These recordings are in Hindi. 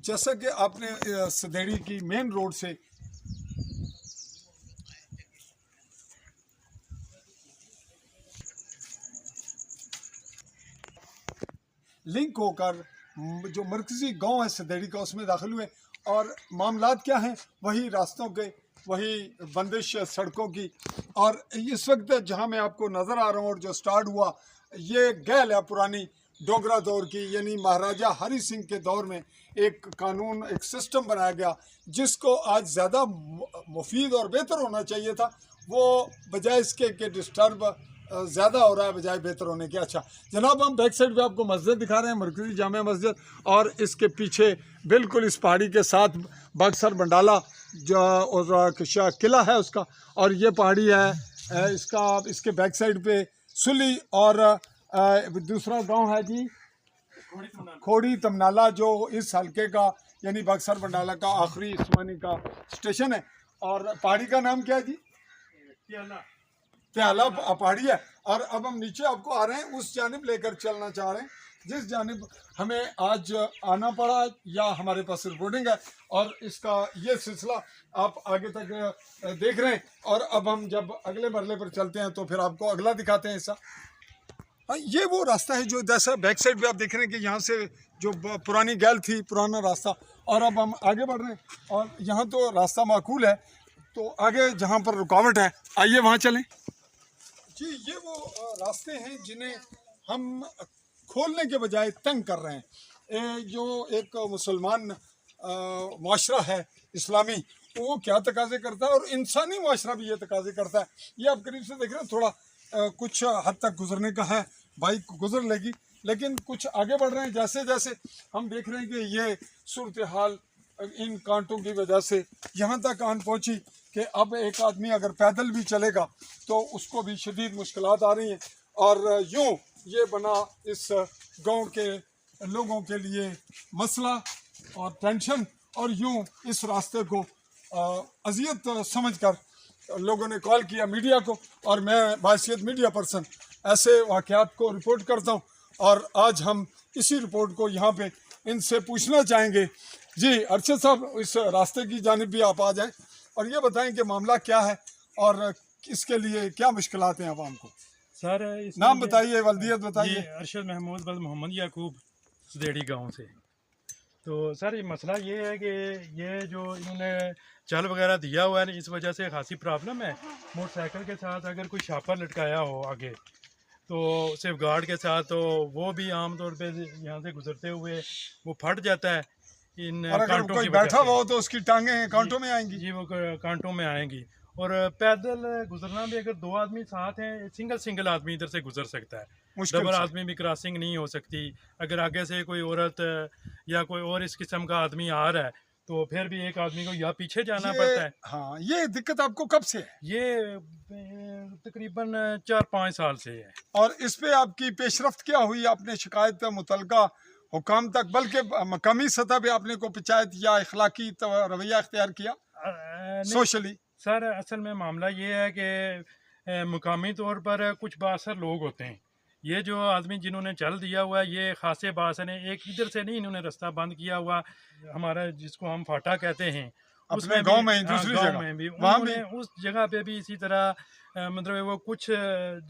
जैसा कि आपने सदेड़ी की मेन रोड से लिंक होकर जो मरकज़ी गांव है सदेड़ी का उसमें दाखिल हुए और मामलात क्या हैं वही रास्तों के, वही बंदिश सड़कों की। और इस वक्त जहां मैं आपको नज़र आ रहा हूं और जो स्टार्ट हुआ ये गैल है पुरानी डोगरा दौर की, यानी महाराजा हरि सिंह के दौर में एक कानून, एक सिस्टम बनाया गया जिसको आज ज़्यादा मुफीद और बेहतर होना चाहिए था, वो बजाय इसके कि डिस्टर्ब ज़्यादा हो रहा है बजाय बेहतर होने के। अच्छा जनाब, हम बैक साइड पे आपको मस्जिद दिखा रहे हैं, मरकज़ी जामिया मस्जिद, और इसके पीछे बिल्कुल इस पहाड़ी के साथ बक्सर बंडाला जो और किला है उसका, और ये पहाड़ी है इसका, इसके बैक साइड पे सुली और दूसरा गांव है जी खोड़ी तमनाला, जो इस हल्के का यानी बक्सर बंडाला का आखिरी इस्मानी का स्टेशन है। और पहाड़ी का नाम क्या है जी? त्याला पहाड़ी है। और अब हम नीचे आपको आ रहे हैं, उस जानिब लेकर चलना चाह रहे हैं जिस जानिब हमें आज आना पड़ा या हमारे पास रिपोर्टिंग है, और इसका ये सिलसिला आप आगे तक देख रहे हैं। और अब हम जब अगले मरले पर चलते हैं तो फिर आपको अगला दिखाते हैं हिस्सा। ये वो रास्ता है जो जैसा बैक साइड पे आप देख रहे हैं कि यहाँ से जो पुरानी गैल थी, पुराना रास्ता, और अब हम आगे बढ़ रहे हैं और यहाँ तो रास्ता माकूल है, तो आगे जहाँ पर रुकावट है आइए वहाँ चलें जी। ये वो रास्ते हैं जिन्हें हम खोलने के बजाय तंग कर रहे हैं। जो एक मुसलमान माशरा है इस्लामी, वो क्या तकाजे करता है और इंसानी माशरा भी ये तकाजे करता है। ये आप करीब से देख रहे हैं, थोड़ा कुछ हद तक गुजरने का है, बाइक गुजर लेगी, लेकिन कुछ आगे बढ़ रहे हैं। जैसे जैसे हम देख रहे हैं कि ये सूरत हाल इन कांटों की वजह से यहाँ तक आन पहुँची कि अब एक आदमी अगर पैदल भी चलेगा तो उसको भी शदीद मुश्किलात आ रही हैं। और यूँ ये बना इस गांव के लोगों के लिए मसला और टेंशन, और यूँ इस रास्ते को अजियत समझकर लोगों ने कॉल किया मीडिया को, और मैं बासियत मीडिया पर्सन ऐसे वाक़यात को रिपोर्ट करता हूँ। और आज हम इसी रिपोर्ट को यहाँ पे इनसे पूछना चाहेंगे। जी अरशद साहब, इस रास्ते की जानिब भी आप आ जाएं और ये बताएं कि मामला क्या है और इसके लिए क्या मुश्किलात हैं आवाम को। सर नाम बताइए, वल्दियत बताइए। अरशद महमूद बल मोहम्मद याकूब सदेड़ी गांव से। तो सर ये मसला ये है कि ये जो इन्होंने चल वगैरह दिया हुआ है, इस वजह से खासी प्रॉब्लम है। मोटरसाइकिल के साथ अगर कोई छापर लटकाया हो आगे तो सेफ गार्ड के साथ, तो वो भी आमतौर पे यहाँ से गुजरते हुए वो फट जाता है इन और अगर कांटों कोई की बैठा वजह हुआ हो से। तो उसकी टांगें कांटों में आएंगी। जी वो कांटों में आएंगी। और पैदल गुजरना भी, अगर दो आदमी साथ हैं, सिंगल सिंगल आदमी इधर से गुजर सकता है, डबल आदमी भी क्रॉसिंग नहीं हो सकती। अगर आगे से कोई औरत या कोई और इस किस्म का आदमी आ रहा है तो फिर भी एक आदमी को या पीछे जाना पड़ता है। हाँ, ये दिक्कत आपको कब से है? ये तकरीबन 4-5 साल से है। और इस पे आपकी पेशरफ्त क्या हुई? आपने शिकायत मुतलका हुकाम तक, बल्कि मकामी सतह पे आपने को पंचायत या इखलाकी रवैया अख्तियार किया सोशली? सर असल में मामला ये है कि मुकामी तौर पर कुछ बासर लोग होते हैं। ये जो आदमी जिन्होंने चल दिया हुआ है, ये खासे बासर हैं। एक इधर से नहीं इन्होंने रास्ता बंद किया हुआ, हमारा जिसको हम फाटा कहते हैं, उसमें गांव में दूसरी जगह में भी वहाँ भी उस जगह पे भी इसी तरह मतलब वो कुछ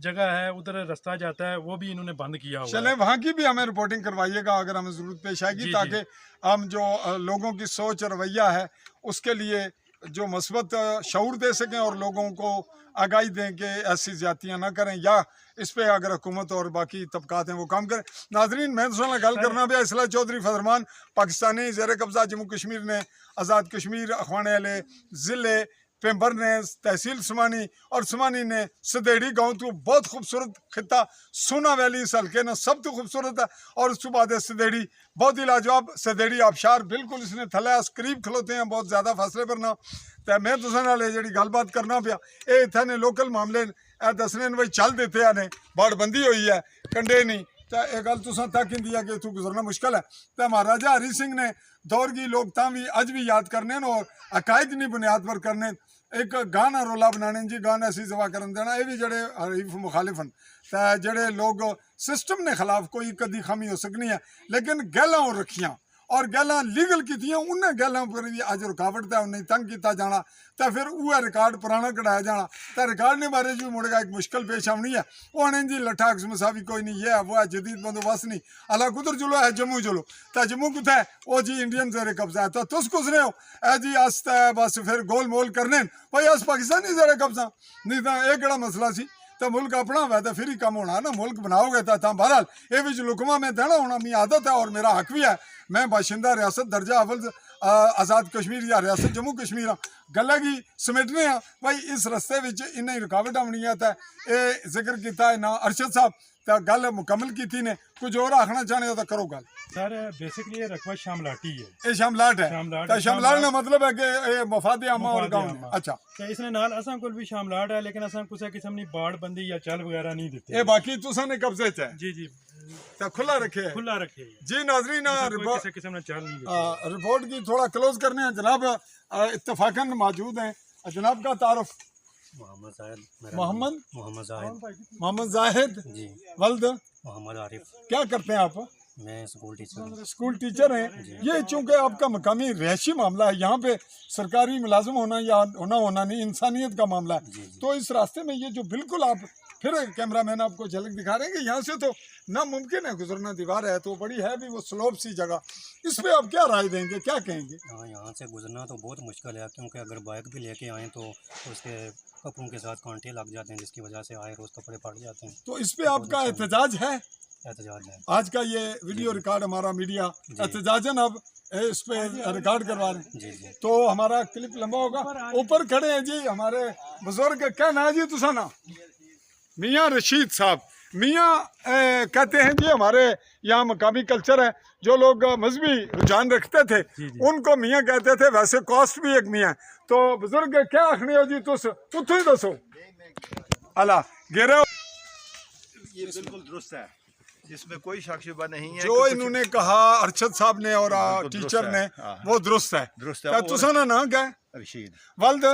जगह है उधर रास्ता जाता है, वो भी इन्होंने बंद किया हुआ चले, वहाँ की भी हमें रिपोर्टिंग करवाइएगा अगर हमें ज़रूरत पेश आएगी, ताकि हम जो लोगों की सोच रवैया है उसके लिए जो मस्बत शऊर दे सकें और लोगों को आगाही दें कि ऐसी ज़्यादतियाँ ना करें, या इस पर अगर हुकूमत और बाकी तबकात हैं वो काम करें। नाजरीन, मैं तो गल करना भी इसला चौधरी फरमान पाकिस्तानी ज़ेर कब्ज़ा जम्मू कश्मीर ने आज़ाद कश्मीर अखवाने वाले ज़िले पेंबर ने तहसील सुमानी और सुमानी ने सदेड़ी गांव तो बहुत खूबसूरत खिता सोना वैली इस हल्के ने सब तो खूबसूरत है। और उस बाद सदेड़ी बहुत ही लाजवाब सदेड़ी आबशार बिल्कुल इसने थले करीब खलोते हैं, बहुत ज़्यादा फासले पर ना। तो मैं तुसां नाल जी गलबात करना पिया, ये इत्थे ने लोकल मामले दसने भाई चल देते हैं, बाड़बंदी हुई है कंडे नहीं, तो यह गल तुसां तक ही है कि इतों गुजरना मुश्किल है। तो महाराजा हरि सिंह ने दौर की लोग भी अज भी याद करने और अकायद नहीं बुनियाद पर करने, एक गाना रोला बनाने जी, गाना ऐसी जवा कर देना, ये भी जड़े हरीफ मुखालिफ हैं। तो जड़े लोग सिस्टम ने खिलाफ कोई कदी खामी हो सकनी है, लेकिन गैलां और रखियाँ और गल्लां लीगल कीतियां उन्हें गल्लां पर भी अज रुकावट है उन्हें तंग किया जाना तो फिर वह रिकॉर्ड पुराना कढ़ाया जाना तो रिकॉर्ड ने बारे जो मुड़ेगा एक मुश्किल पेश आनी है वो आने जी लट्ठा मसावी कोई नहीं ये है वो है जदीद बंदोबस्त नहीं अला कुदर चलो है जम्मू चलो तो जम्मू कुछ है वो जी इंडियन जेरे कब्जा है तो तुस कुछ रहे हो ए जी अस बस फिर गोल मोल करने भाई अस पाकिस्तानी जेरे कब्जा नहीं तो यह केड़ा मसला सी तो मुल्क अपना हुआ तो फिर ही कम होना ना मुल्क बनाओगे तो बहरहाल ये भी लुकमा में देना होना मेरी आदत है और मेरा हक भी है मैं बाशिंदा रियासत दर्जा अव्वल आज़ाद कश्मीर या रियासत जम्मू कश्मीर हाँ गल्ला की समेटने हाँ भाई इस रस्ते इन्हें रुकावट आनी है तो ये जिक्र किया है ना अरशद साहब तो गल मुकम्मल की थी ने कुछ और आखना चाहने हो तो करो गल सर बेसिकली ये रकबा शामलाटी है ये शामलाट है तो शामलाट का मतलब है कि ये मफाद आमा और गाँव अच्छा तो इसने नाल असा कोल भी शामलाट है लेकिन असा कुछ किस्म की बाड़ बंदी या चल वगैरह नहीं देते ये बाकी तुसा ने कब्जे च है जी जी तो खुला रखे खुला रखे जी नाजरीन किसी किस्म ने चल नहीं देते रिपोर्ट की थोड़ा क्लोज करने हैं जनाब इत्तफाकन मौजूद हैं जनाब का तारुफ मोहम्मद जाहिद जी वल्द मोहम्मद आरिफ क्या करते हैं आप मैं स्कूल टीचर हैं ये चूंकि आपका मकामी रहायशी मामला है यहाँ पे सरकारी मुलाजिम होना या होना नहीं इंसानियत का मामला है तो इस रास्ते में ये जो बिल्कुल आप फिर कैमरामैन आपको झलक दिखा रहे हैं कि यहाँ से तो नामुमकिन है गुजरना दीवार है तो बड़ी है भी वो स्लोप सी जगह इस पे आप क्या राय देंगे क्या कहेंगे हाँ यहाँ से गुजरना तो बहुत मुश्किल है क्योंकि अगर बाइक भी लेके आए तो उसके कपड़ों के साथ कांटे लग जाते हैं जिसकी वजह से आए रोज कपड़े फट जाते हैं तो इस पे आपका एहतजाज है एहतजाज है आज का ये वीडियो रिकॉर्ड हमारा मीडिया एहतजाजन अब इस पे रिकॉर्ड करवा रहे हैं जी जी तो हमारा क्लिप लंबा होगा ऊपर खड़े हैं जी हमारे बुजुर्ग क्या ना जी तुसा ना मियाँ रशीद साहब मियाँ कहते हैं जी हमारे यहाँ मकामी कल्चर है जो लोग मजहबी रुझान रखते थे उनको मियाँ कहते थे वैसे कॉस्ट भी एक मियाँ तो बुजुर्ग क्या आखनी हो जी तुस उतो ही दसो अला गेरे ये बिल्कुल दुरुस्त है इसमें कोई शक शुबा नहीं है जो इन्होंने कहा अरशद साहब ने और टीचर ने वो दुरुस्त है तुसा ना ना क्या रशीद वल्द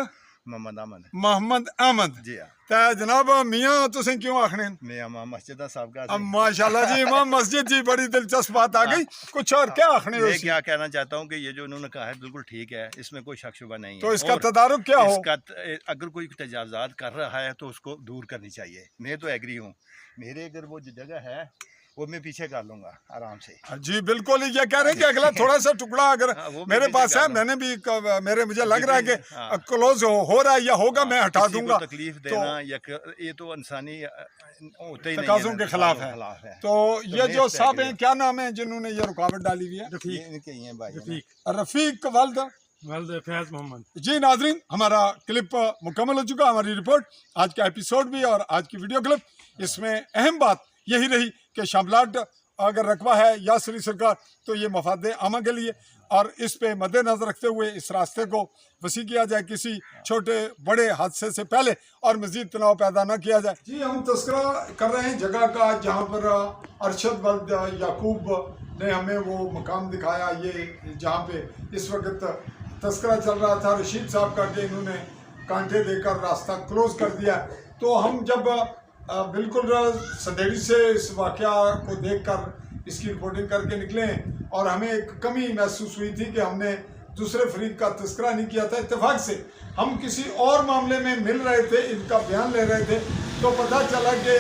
मोहम्मद अहमद जी हाँ तो जनाब मियाँ तुसें क्यों आखने मैं इमाम मस्जिद साहब का माशाल्लाह जी इमाम मस्जिद जी बड़ी दिलचस्प बात आ गई कुछ और क्या आखने मैं क्या कहना चाहता हूँ कि ये जो उन्होंने कहा है बिल्कुल ठीक है इसमें कोई शक शुबा नहीं है तो इसका तदारुक क्या हो इसका अगर कोई तजावजात कर रहा है तो उसको दूर करनी चाहिए मैं तो एग्री हूँ मेरे अगर वो जगह है वो मैं पीछे कर लूंगा आराम से जी बिल्कुल ये कह रहे हैं कि अगला थोड़ा सा टुकड़ा अगर मेरे पास है मैंने भी मुझे लग रहा है कि क्लोज हो रहा है या होगा मैं हटा दूंगा तकलीफ देना या ये तो इंसानी होते ही तकाज़ों के खिलाफ है तो ये जो साहब हैं क्या नाम है जिन्होंने ये रुकावट डाली हुई है रफीक वल्द फैज मोहम्मद जी नाजरीन हमारा क्लिप मुकम्मल हो चुका हमारी रिपोर्ट आज का एपिसोड भी और आज की वीडियो क्लिप इसमें अहम बात यही रही कि शामलाट अगर रकबा है या श्री सरकार तो ये मफाद आमा के लिए और इस पे मद्देनजर रखते हुए इस रास्ते को वसी किया जाए किसी छोटे बड़े हादसे से पहले और मजीद तनाव पैदा न किया जाए जी हम तस्करा कर रहे हैं जगह का जहाँ पर अरशद वल्द याकूब ने हमें वो मकाम दिखाया ये जहाँ पे इस वक्त तस्करा चल रहा था रशीद साहब का कि इन्होंने कांटे देकर रास्ता क्लोज कर दिया तो हम जब बिल्कुल संदेड़ी से इस वाक़या को देखकर इसकी रिपोर्टिंग करके निकले और हमें एक कमी महसूस हुई थी कि हमने दूसरे फरीक का तस्करा नहीं किया था इत्तेफाक से हम किसी और मामले में मिल रहे थे इनका बयान ले रहे थे तो पता चला कि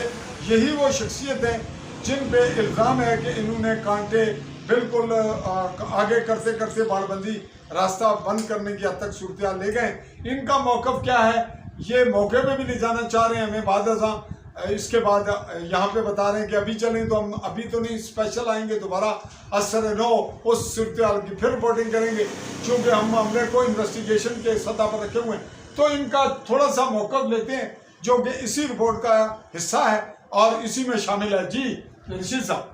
यही वो शख्सियत हैं जिन पे इल्ज़ाम है कि इन्होंने कांटे बिल्कुल आगे करते करते बाड़बंदी रास्ता बंद करने की हद तक सूरत ले गए इनका मौक़िफ़ क्या है ये मौके पे भी ले जाना चाह रहे हैं हमें बाद इसके बाद यहाँ पे बता रहे हैं कि अभी चलें तो हम अभी तो नहीं स्पेशल आएंगे दोबारा असर नो उस सूरत की फिर रिपोर्टिंग करेंगे क्योंकि हमने को इन्वेस्टिगेशन के सतह पर रखे हुए हैं तो इनका थोड़ा सा मौक़िफ़ लेते हैं जो कि इसी रिपोर्ट का हिस्सा है और इसी में शामिल है जी रशीद साहब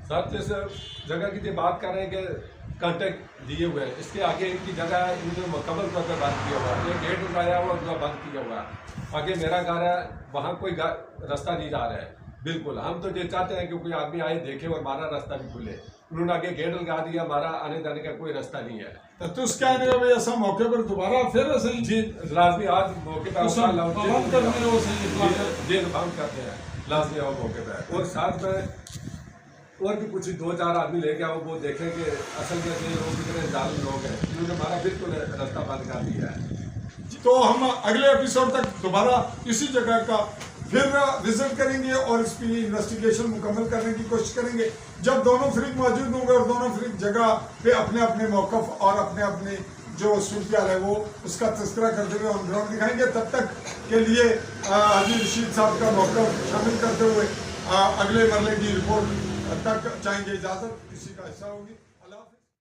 सर जैसे जगह की बात कर रहे हैं कि कॉन्टेक्ट दिए हुए हैं इसके आगे इनकी जगह इन्होंने मुकम्मल तौर पर बंद किया हुआ है ये गेट लगाया हुआ पूरा बंद किया हुआ है आगे मेरा घर है वहाँ कोई रास्ता नहीं जा रहा है बिल्कुल हम तो ये चाहते हैं कि कोई आदमी आए देखे और हमारा रास्ता भी खुले उन्होंने आगे गेट लगा दिया हमारा आने जाने का कोई रास्ता नहीं है तो तुस कह रहे हो भाई ऐसा मौके पर दोबारा फिर सही जी लाजमी आज मौके पर जेल बंद करते हैं लाजमी और मौके पर और साथ में और भी कुछ 2-4 आदमी लेके आओ, वो देखें कि असल में ये लोग कितने जालिम लोग हैं, इन्होंने हमारा बिल्कुल रास्ता बंद कर दिया है। तो हम अगले एपिसोड तक दोबारा इसी जगह का फिर विजिट करेंगे और इसकी इन्वेस्टिगेशन मुकम्मल करने की कोशिश करेंगे। जब दोनों फ्रीक मौजूद होंगे और दोनों फ्रीक जगह पे अपने अपने मौक़िफ़ और अपने अपने जो सूरत है वो उसका तस्करा करते हुए ऑन ग्राउंड दिखाएंगे। तब तक के लिए हाजी रशीद साहब का मौक़िफ़ शामिल करते हुए अगले मरले की रिपोर्ट तक चाहेंगे इजाज़त, इसी का हिस्सा होगी।